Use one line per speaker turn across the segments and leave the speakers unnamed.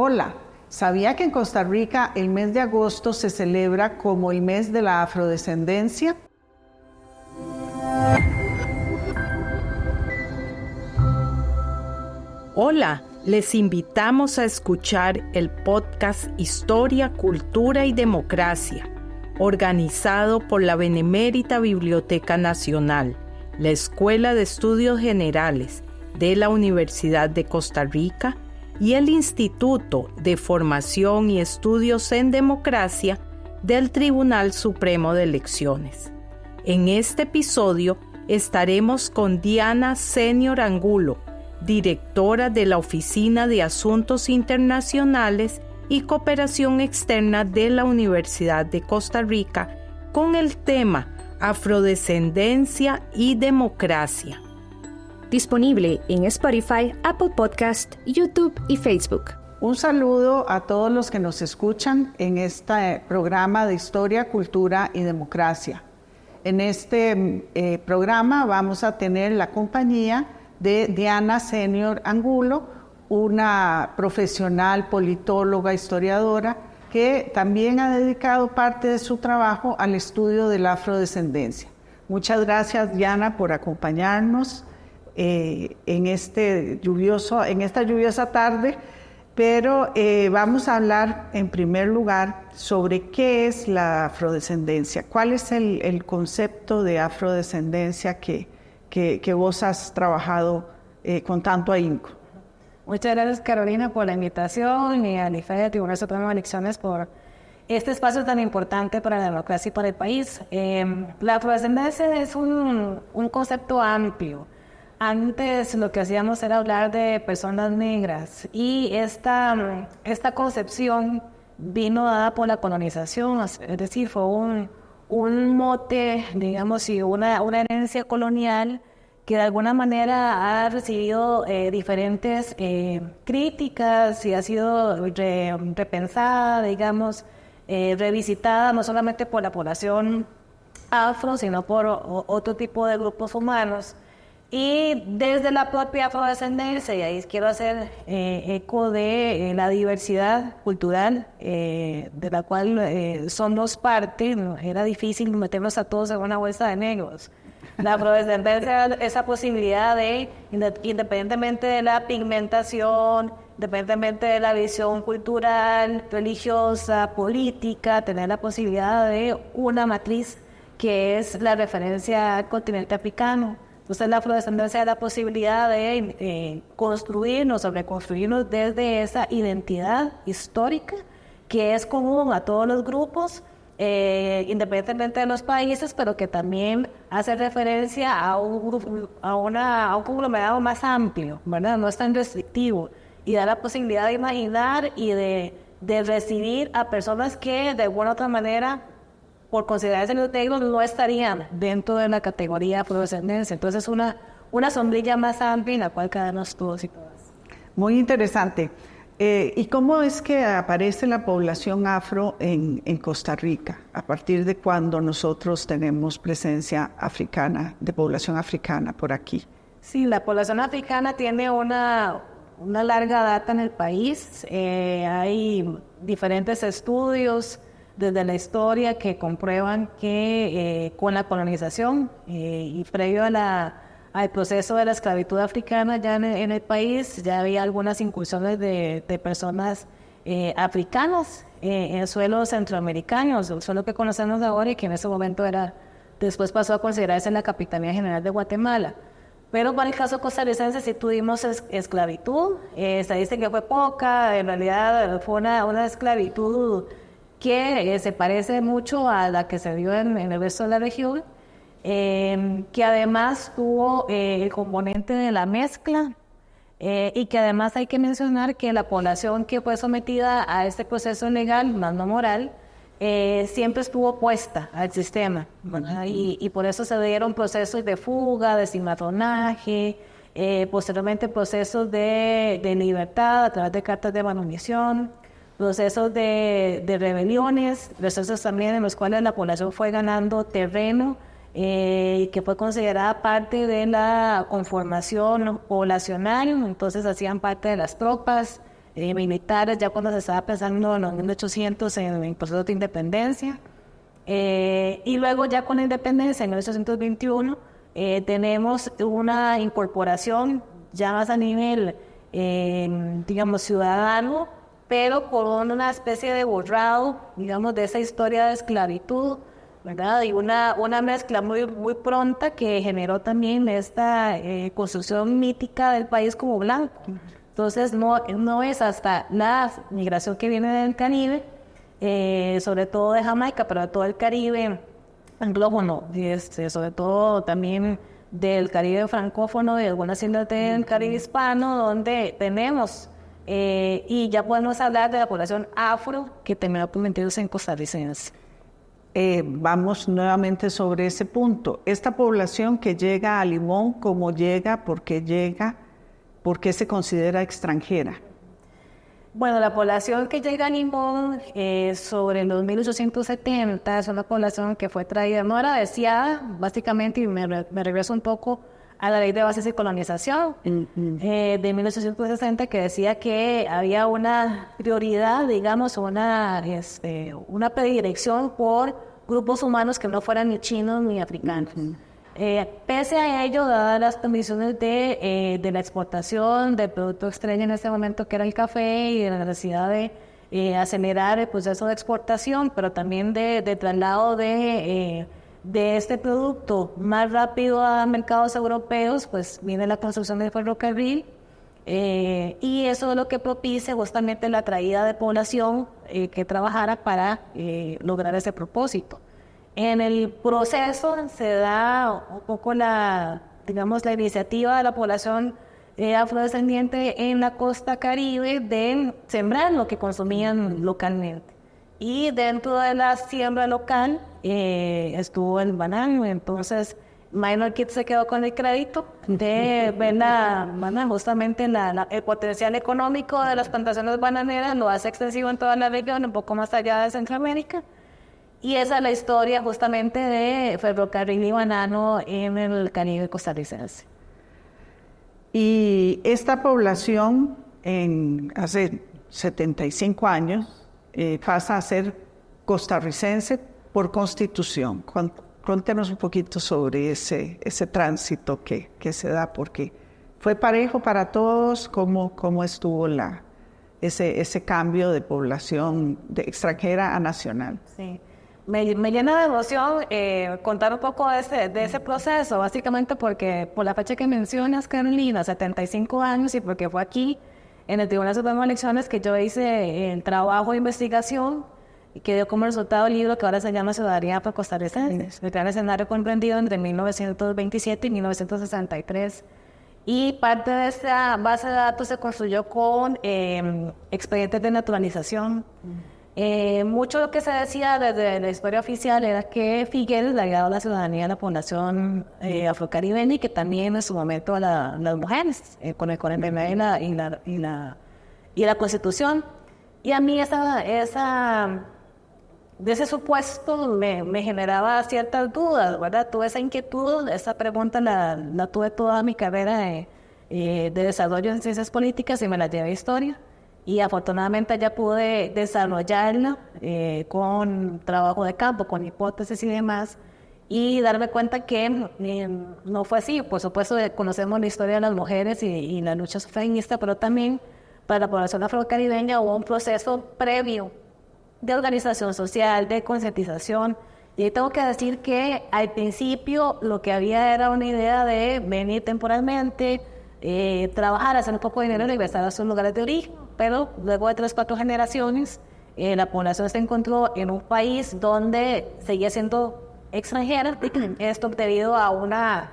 Hola, ¿sabía que en Costa Rica el mes de agosto se celebra como el mes de la afrodescendencia?
Hola, les invitamos a escuchar el podcast Historia, Cultura y Democracia, organizado por la Benemérita Biblioteca Nacional, la Escuela de Estudios Generales de la Universidad de Costa Rica y el Instituto de Formación y Estudios en Democracia del Tribunal Supremo de Elecciones. En este episodio estaremos con Diana Senior Angulo, directora de la Oficina de Asuntos Internacionales y Cooperación Externa de la Universidad de Costa Rica, con el tema Afrodescendencia y Democracia.
Disponible en Spotify, Apple Podcast, YouTube y Facebook.
Un saludo a todos los que nos escuchan en este programa de Historia, Cultura y Democracia. En este programa vamos a tener la compañía de Diana Senior Angulo, una profesional politóloga, historiadora, que también ha dedicado parte de su trabajo al estudio de la afrodescendencia. Muchas gracias, Diana, por acompañarnos en esta lluviosa tarde, pero vamos a hablar en primer lugar sobre qué es la afrodescendencia, cuál es el concepto de afrodescendencia que vos has trabajado con tanto ahínco.
Muchas gracias, Carolina, por la invitación y al IFE del Tribunal Supremo de Elecciones por este espacio tan importante para la democracia y para el país. La afrodescendencia es un concepto amplio. Antes lo que hacíamos era hablar de personas negras y esta concepción vino dada por la colonización, es decir, fue un mote, digamos, y una herencia colonial que de alguna manera ha recibido diferentes críticas y ha sido repensada, digamos, revisitada no solamente por la población afro, sino por otro tipo de grupos humanos. Y desde la propia afrodescendencia, y ahí quiero hacer eco de la diversidad cultural de la cual somos parte, ¿no? Era difícil meternos a todos en una bolsa de negros. La afrodescendencia es esa posibilidad de, independientemente de la pigmentación, independientemente de la visión cultural, religiosa, política, tener la posibilidad de una matriz que es la referencia al continente africano. Entonces la afrodescendencia es la posibilidad de construirnos o reconstruirnos desde esa identidad histórica que es común a todos los grupos, independientemente de los países, pero que también hace referencia a un conglomerado más amplio, ¿verdad? No es tan restrictivo y da la posibilidad de imaginar y de recibir a personas que de alguna u otra manera, por considerarse los negros, no estarían dentro de la categoría afrodescendencia. Entonces es una sombrilla más amplia en la cual cabemos todos y todas.
Muy interesante. ¿Y cómo es que aparece la población afro en Costa Rica? ¿A partir de cuándo nosotros tenemos presencia africana, de población africana por aquí?
Sí, la población africana tiene una larga data en el país. Hay diferentes estudios desde la historia que comprueban que con la colonización y previo al proceso de la esclavitud africana ya en el país, ya había algunas incursiones de personas africanas en suelos centroamericanos, el suelo que conocemos ahora y que en ese momento después pasó a considerarse la Capitanía General de Guatemala. Pero para el caso costarricense sí tuvimos esclavitud, se dice que fue poca, en realidad fue una esclavitud que se parece mucho a la que se dio en el resto de la región, que además tuvo el componente de la mezcla y que además hay que mencionar que la población que fue sometida a este proceso legal, más no moral, siempre estuvo opuesta al sistema, ¿verdad? Y por eso se dieron procesos de fuga, de cimarronaje, posteriormente procesos de libertad a través de cartas de manutención, procesos de rebeliones, procesos también en los cuales la población fue ganando terreno que fue considerada parte de la conformación poblacional, entonces hacían parte de las tropas militares, ya cuando se estaba pensando en los 1800 en el proceso de independencia. Y luego ya con la independencia en 1821 tenemos una incorporación ya más a nivel, digamos, ciudadano, pero con una especie de borrado, digamos, de esa historia de esclavitud, ¿verdad? Y una mezcla muy, muy pronta que generó también esta construcción mítica del país como blanco. Entonces no es hasta la migración que viene del Caribe, sobre todo de Jamaica, pero de todo el Caribe anglófono, sobre todo también del Caribe francófono, de algunas islas del Caribe hispano, donde tenemos, y ya podemos hablar de la población afro, que terminó convirtiéndose en costarricense.
Vamos nuevamente sobre ese punto. Esta población que llega a Limón, ¿cómo llega? ¿Por qué se considera extranjera?
Bueno, la población que llega a Limón sobre los 1870 es una población que fue traída, no era deseada, básicamente, y me regreso un poco a la ley de bases y colonización de 1860, que decía que había una prioridad, digamos, una predilección por grupos humanos que no fueran ni chinos ni africanos. Pese a ello, dadas las condiciones de la exportación del producto estrella en ese momento, que era el café, y de la necesidad de acelerar el proceso de exportación, pero también de traslado de este producto más rápido a mercados europeos, pues viene la construcción del ferrocarril, y eso es lo que propicia justamente la traída de población que trabajara para lograr ese propósito. En el proceso se da un poco la iniciativa de la población afrodescendiente en la costa caribe de sembrar lo que consumían localmente. Y dentro de la siembra local estuvo el banano. Entonces Minor Keith se quedó con el crédito de ver justamente el potencial económico de las plantaciones bananeras, lo hace extensivo en toda la región, un poco más allá de Centroamérica. Y esa es la historia justamente de ferrocarril y banano en el Caribe costarricense.
Y esta población hace 75 años pasa a ser costarricense por constitución. Cuéntenos un poquito sobre ese tránsito que se da, porque fue parejo para todos. ¿Cómo estuvo ese cambio de población de extranjera a nacional?
Sí. Me llena de emoción contar un poco de ese proceso, básicamente porque por la fecha que mencionas, Carolina, 75 años, y porque fue aquí, en el Tribunal Supremo de Elecciones, que yo hice el trabajo de investigación y que dio como resultado el libro que ahora se llama Ciudadanía Afrocostarricense, el gran escenario comprendido entre 1927 y 1963. Y parte de esa base de datos se construyó con expedientes de naturalización. Mucho lo que se decía desde la historia oficial era que Figueres le había dado la ciudadanía a la población afrocaribeña, y que también en su momento a las mujeres, con el 49 y la Constitución. Y a mí de ese supuesto me generaba ciertas dudas, ¿verdad? Tuve esa inquietud, esa pregunta la tuve toda mi carrera de desarrollo en ciencias políticas, y me la llevé a historia. Y afortunadamente ya pude desarrollarla con trabajo de campo, con hipótesis y demás, y darme cuenta que no fue así. Por supuesto, conocemos la historia de las mujeres y la lucha feminista, pero también para la población afrocaribeña hubo un proceso previo de organización social, de concientización. Y tengo que decir que al principio lo que había era una idea de venir temporalmente, trabajar, hacer un poco de dinero y regresar a sus lugares de origen. Pero luego de 3-4 generaciones, la población se encontró en un país donde seguía siendo extranjera. Esto debido a una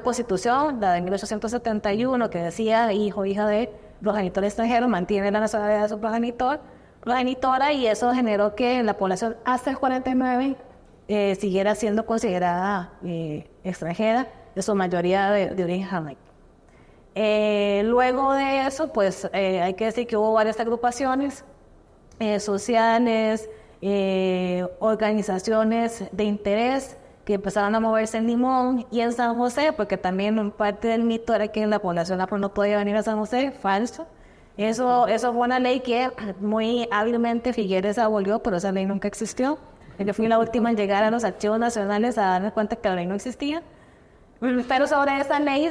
constitución, la de 1871, que decía hijo o hija de progenitor extranjero mantiene la nacionalidad de su progenitora, y eso generó que la población hasta el 49 siguiera siendo considerada extranjera, de su mayoría de origen jamaico. Luego de eso, pues hay que decir que hubo varias agrupaciones sociales, organizaciones de interés que empezaron a moverse en Limón y en San José, porque también parte del mito era que la población afro no podía venir a San José, falso. Eso fue una ley que muy hábilmente Figueres abolió, pero esa ley nunca existió. Yo fui la última en llegar a los archivos nacionales a darme cuenta que la ley no existía. Pero sobre esa ley,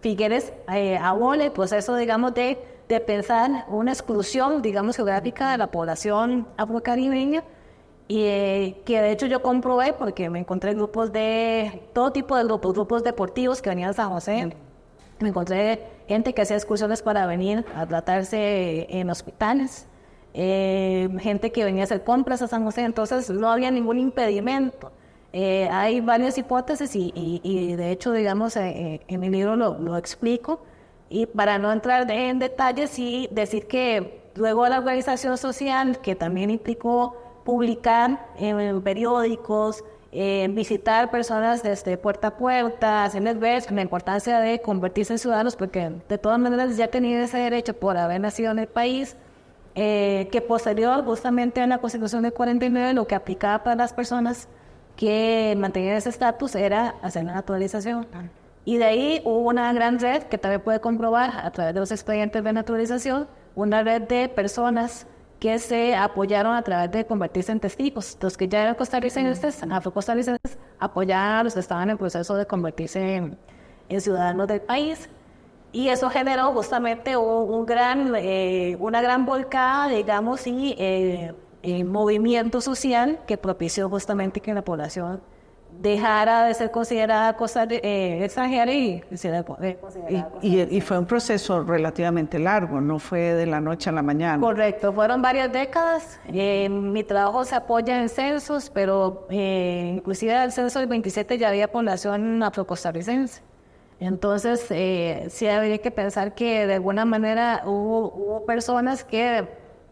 Figueres abole el proceso, digamos, de pensar una exclusión, digamos, geográfica de la población afrocaribeña, y que de hecho yo comprobé porque me encontré grupos de todo tipo de grupos deportivos que venían a San José. Me encontré gente que hacía excursiones para venir a tratarse en hospitales, gente que venía a hacer compras a San José, entonces no había ningún impedimento. Hay varias hipótesis y de hecho, digamos, en mi libro lo explico, y para no entrar en detalles, sí decir que luego la organización social, que también implicó publicar en periódicos, visitar personas desde puerta a puerta, hacerles ver la importancia de convertirse en ciudadanos, porque de todas maneras ya tenían ese derecho por haber nacido en el país, que posterior justamente en la Constitución del 49 lo que aplicaba para las personas que mantenían ese estatus era hacer la naturalización. Y de ahí hubo una gran red que también puede comprobar a través de los expedientes de naturalización, una red de personas que se apoyaron a través de convertirse en testigos. Los que ya eran costarricenses, afrocostarricenses, apoyaban a los que estaban en proceso de convertirse en ciudadanos del país. Y eso generó justamente una gran volcada, digamos, y movimiento social que propició justamente que la población dejara de ser considerada extranjera y se considerada
y fue un proceso relativamente largo, no fue de la noche a la mañana.
Correcto, fueron varias décadas. Mi trabajo se apoya en censos, pero inclusive al censo del 27 ya había población afrocostarricense. Entonces, sí habría que pensar que de alguna manera hubo personas que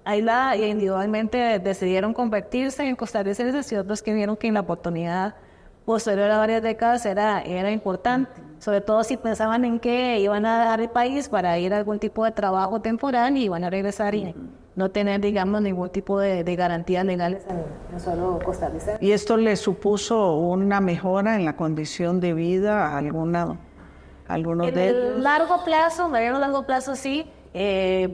aisladas e individualmente decidieron convertirse en costarricenses, y otros que vieron que en la oportunidad posterior a varias décadas era importante, sobre todo si pensaban en que iban a dejar el país para ir a algún tipo de trabajo temporal y iban a regresar y no tener, digamos, ningún tipo de garantías legales en suelo costarricense.
¿Y esto le supuso una mejora en la condición de vida a algunos de ellos?
En largo plazo sí,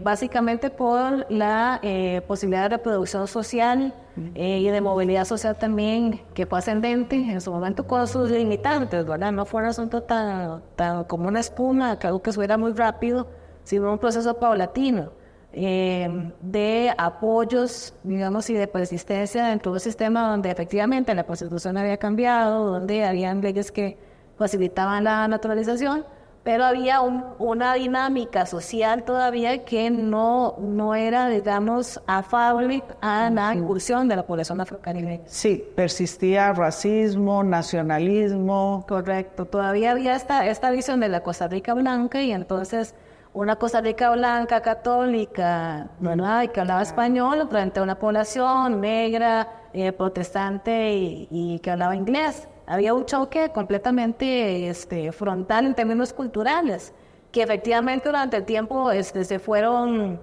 básicamente por la posibilidad de reproducción social y de movilidad social también, que fue ascendente en su momento con sus limitantes, ¿verdad? No fue un asunto tan como una espuma, que algo que subiera muy rápido, sino un proceso paulatino de apoyos, digamos, y de persistencia dentro de un sistema donde efectivamente la Constitución había cambiado, donde habían leyes que facilitaban la naturalización, pero había una dinámica social todavía que no era, digamos, afable a la incursión de la población afrocaribeña.
Sí, persistía racismo, nacionalismo.
Correcto, todavía había esta visión de la Costa Rica blanca, y entonces una Costa Rica blanca católica, ¿verdad?, y que hablaba español frente a una población negra, protestante y que hablaba inglés. Había un choque completamente frontal en términos culturales, que efectivamente durante el tiempo se fueron,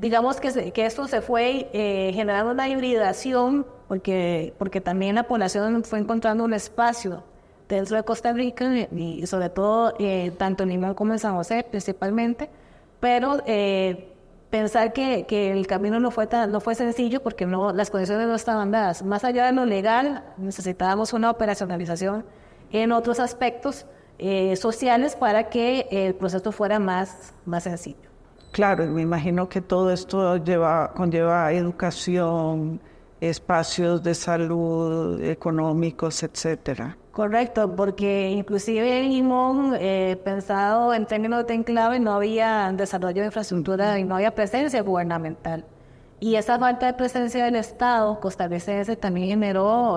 digamos que esto se fue generando una hibridación, porque también la población fue encontrando un espacio dentro de Costa Rica, y sobre todo tanto en Limón como en San José principalmente, pero pensar que el camino no fue sencillo, porque las condiciones no estaban dadas. Más allá de lo legal, necesitábamos una operacionalización en otros aspectos sociales para que el proceso fuera más sencillo.
Claro, me imagino que todo esto conlleva educación, espacios de salud, económicos, etcétera.
Correcto, porque inclusive en Limón, pensado en términos de enclave, no había desarrollo de infraestructura y no había presencia gubernamental. Y esa falta de presencia del Estado costarricense también generó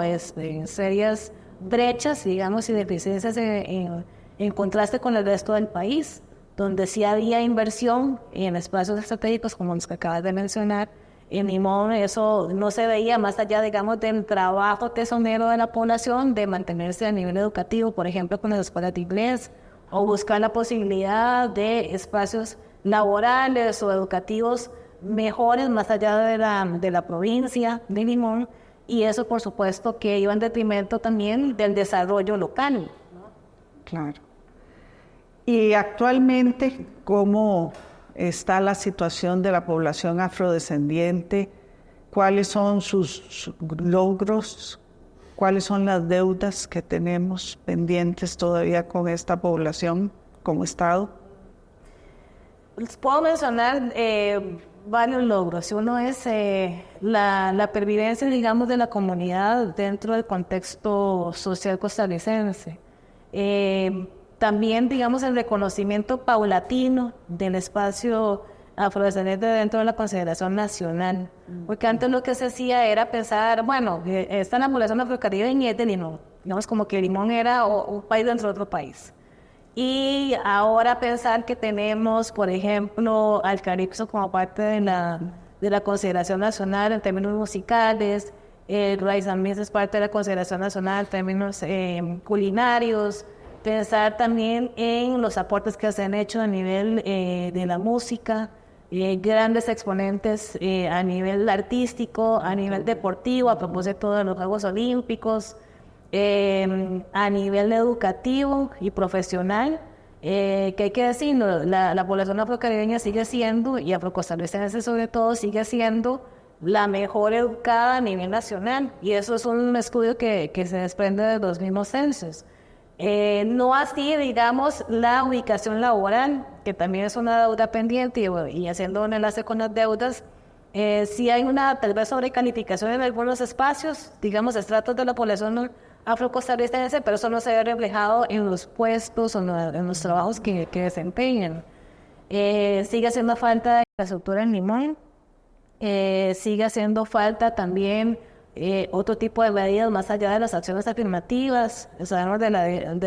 serias brechas, digamos, y deficiencias en contraste con el resto del país, donde sí había inversión en espacios estratégicos como los que acabas de mencionar. En Limón eso no se veía más allá, digamos, del trabajo tesonero de la población de mantenerse a nivel educativo, por ejemplo, con las escuelas de inglés, o buscar la posibilidad de espacios laborales o educativos mejores más allá de la provincia de Limón, y eso, por supuesto, que iba en detrimento también del desarrollo local, ¿no?
Claro. Y actualmente, ¿cómo está la situación de la población afrodescendiente, cuáles son sus logros, cuáles son las deudas que tenemos pendientes todavía con esta población como Estado.
Les puedo mencionar varios logros. Uno es la pervivencia, digamos, de la comunidad dentro del contexto social costarricense. También, digamos, el reconocimiento paulatino del espacio afrodescendiente dentro de la consideración nacional. Porque antes lo que se hacía era pensar, bueno, esta es la población afrocaribeña y es de Limón. Digamos, como que Limón era un país dentro de otro país. Y ahora pensar que tenemos, por ejemplo, al Caripso como parte de la consideración nacional en términos musicales, el Raizambís es parte de la consideración nacional en términos culinarios, pensar también en los aportes que se han hecho a nivel de la música, grandes exponentes a nivel artístico, a nivel deportivo, a propósito de los Juegos Olímpicos, a nivel educativo y profesional, que hay que decirlo, la población afrocaribeña sigue siendo, y afrocostarricense sobre todo, sigue siendo la mejor educada a nivel nacional, y eso es un estudio que se desprende de los mismos censos. No así, digamos, la ubicación laboral, que también es una deuda pendiente, y haciendo un enlace con las deudas, sí hay una tal vez sobrecalificación en algunos espacios, digamos, estratos de la población afrocostarricense, pero eso no se ve reflejado en los puestos o en los trabajos que desempeñan. Sigue haciendo falta infraestructura en Limón, sigue haciendo falta también otro tipo de medidas más allá de las acciones afirmativas. Sabemos de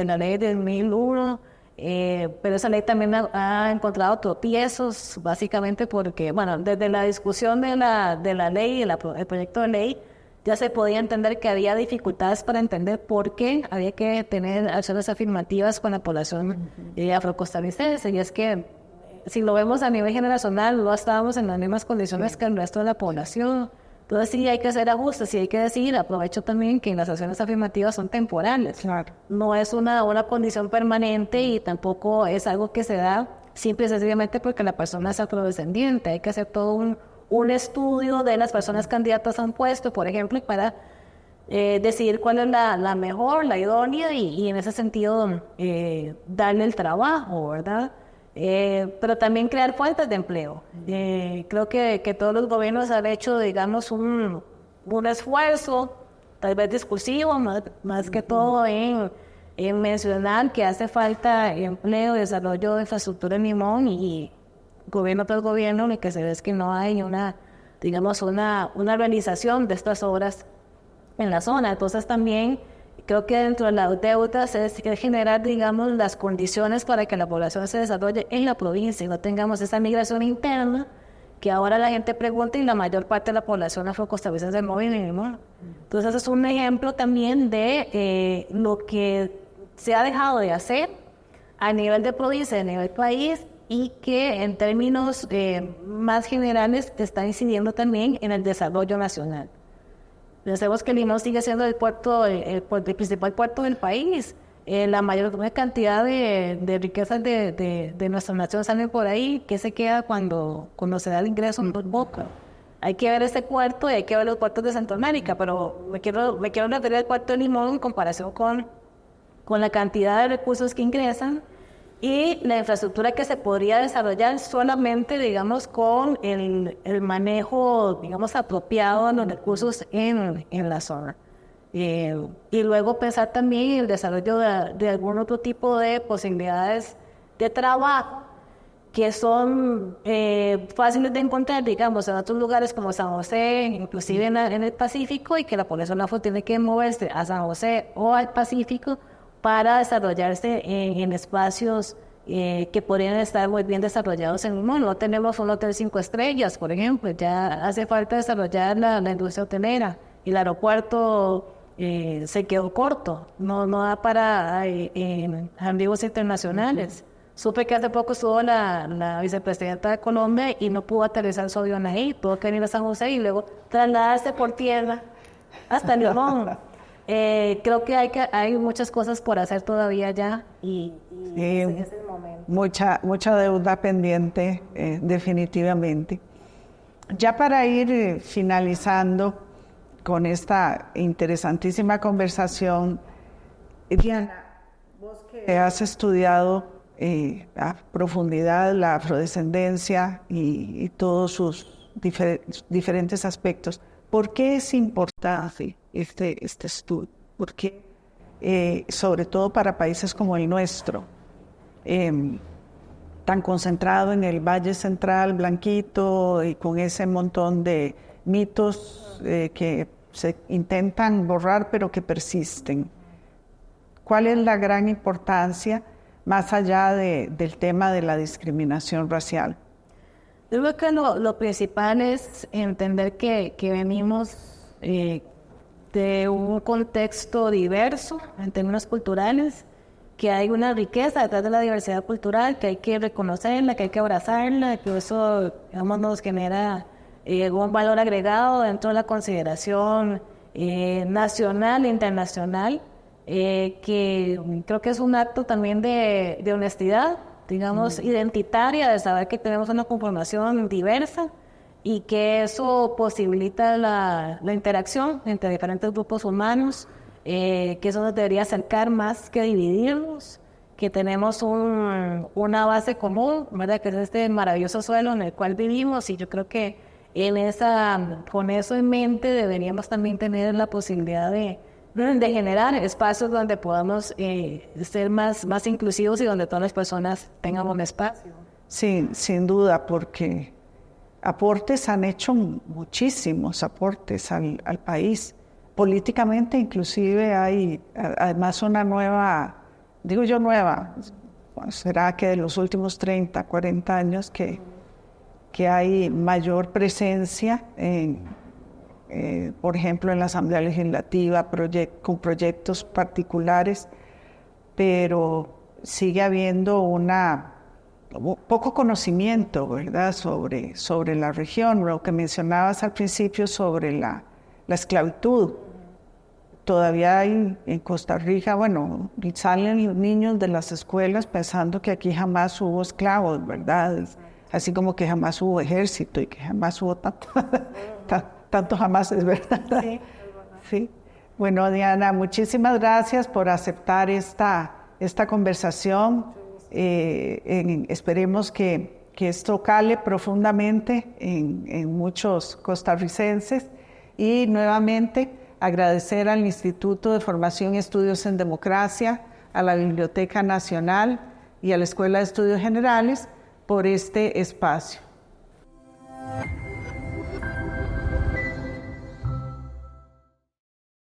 la ley del 2001, pero esa ley también ha encontrado tropiezos, básicamente porque, bueno, desde la discusión de la ley, el proyecto de ley, ya se podía entender que había dificultades para entender por qué había que tener acciones afirmativas con la población afrocostarricense. Y es que, si lo vemos a nivel generacional, no estábamos en las mismas condiciones que el resto de la población. Entonces sí hay que hacer ajustes, sí hay que decir, aprovecho también que las acciones afirmativas son temporales.
Claro.
No es una condición permanente y tampoco es algo que se da simple y sencillamente porque la persona es afrodescendiente. Hay que hacer todo un estudio de las personas candidatas a un puesto, por ejemplo, para decidir cuál es la mejor, la idónea y en ese sentido darle el trabajo, ¿verdad? Pero también crear fuentes de empleo. Creo que todos los gobiernos han hecho, digamos, un esfuerzo, tal vez discursivo, más que todo en mencionar que hace falta empleo, desarrollo de infraestructura en Limón, y gobierno tras gobierno, lo que se ve es que no hay una realización de estas obras en la zona. Entonces también creo que dentro de las deudas es generar, digamos, las condiciones para que la población se desarrolle en la provincia y no tengamos esa migración interna que ahora la gente pregunta y la mayor parte de la población afrocostarricense no vive en Limón. Entonces es un ejemplo también de lo que se ha dejado de hacer a nivel de provincia, a nivel país, y que en términos más generales está incidiendo también en el desarrollo nacional. Pensemos que Limón sigue siendo el principal puerto del país. La mayor cantidad de riquezas de nuestra nación salen por ahí. ¿Qué se queda cuando se da el ingreso por boca? Hay que ver ese puerto y hay que ver los puertos de Centroamérica, pero me quiero referir al puerto de Limón en comparación con la cantidad de recursos que ingresan y la infraestructura que se podría desarrollar solamente, digamos, con el manejo, digamos, apropiado de los recursos en la zona. Y luego pensar también en el desarrollo de algún otro tipo de posibilidades de trabajo que son fáciles de encontrar, digamos, en otros lugares como San José, inclusive en el Pacífico, y que la población afro tiene que moverse a San José o al Pacífico para desarrollarse en espacios que podrían estar muy bien desarrollados en Limón. No tenemos un hotel 5 estrellas, por ejemplo, ya hace falta desarrollar la industria hotelera, y el aeropuerto se quedó corto, no da para amigos internacionales. Supe que hace poco estuvo la vicepresidenta de Colombia y no pudo aterrizar su avión ahí, tuvo que venir a San José y luego trasladarse por tierra hasta Limón. Creo que hay muchas cosas por hacer todavía ya y ese es el momento.
Mucha deuda pendiente, definitivamente. Ya para ir finalizando con esta interesantísima conversación, Diana, vos que has estudiado a profundidad la afrodescendencia y todos sus diferentes aspectos, ¿por qué es importante este estudio? ¿Por qué, sobre todo para países como el nuestro, tan concentrado en el Valle Central, blanquito, y con ese montón de mitos que se intentan borrar pero que persisten? ¿Cuál es la gran importancia más allá del tema de la discriminación racial?
Yo creo que lo principal es entender que venimos de un contexto diverso en términos culturales, que hay una riqueza detrás de la diversidad cultural, que hay que reconocerla, que hay que abrazarla, que eso, digamos, nos genera un valor agregado dentro de la consideración nacional e internacional, que creo que es un acto también de honestidad, digamos, identitaria, de saber que tenemos una conformación diversa y que eso posibilita la interacción entre diferentes grupos humanos, que eso nos debería acercar más que dividirnos, que tenemos una base común, ¿verdad? Que es este maravilloso suelo en el cual vivimos, y yo creo que con eso en mente deberíamos también tener la posibilidad de generar espacios donde podamos ser más inclusivos y donde todas las personas tengan un espacio.
Sí, sin duda, porque aportes han hecho muchísimos aportes al país. Políticamente inclusive hay además una nueva, digo yo nueva, será que de los últimos 30, 40 años que hay mayor presencia por ejemplo, en la Asamblea Legislativa, con proyectos particulares, pero sigue habiendo poco conocimiento, ¿verdad?, sobre la región. Lo que mencionabas al principio sobre la esclavitud. Todavía hay en Costa Rica, bueno, salen los niños de las escuelas pensando que aquí jamás hubo esclavos, ¿verdad? Así como que jamás hubo ejército y que jamás hubo tanto jamás, es verdad. Sí, sí. Bueno, Diana, muchísimas gracias por aceptar esta conversación. Esperemos que esto cale profundamente en muchos costarricenses, y nuevamente agradecer al Instituto de Formación y Estudios en Democracia, a la Biblioteca Nacional y a la Escuela de Estudios Generales por este espacio.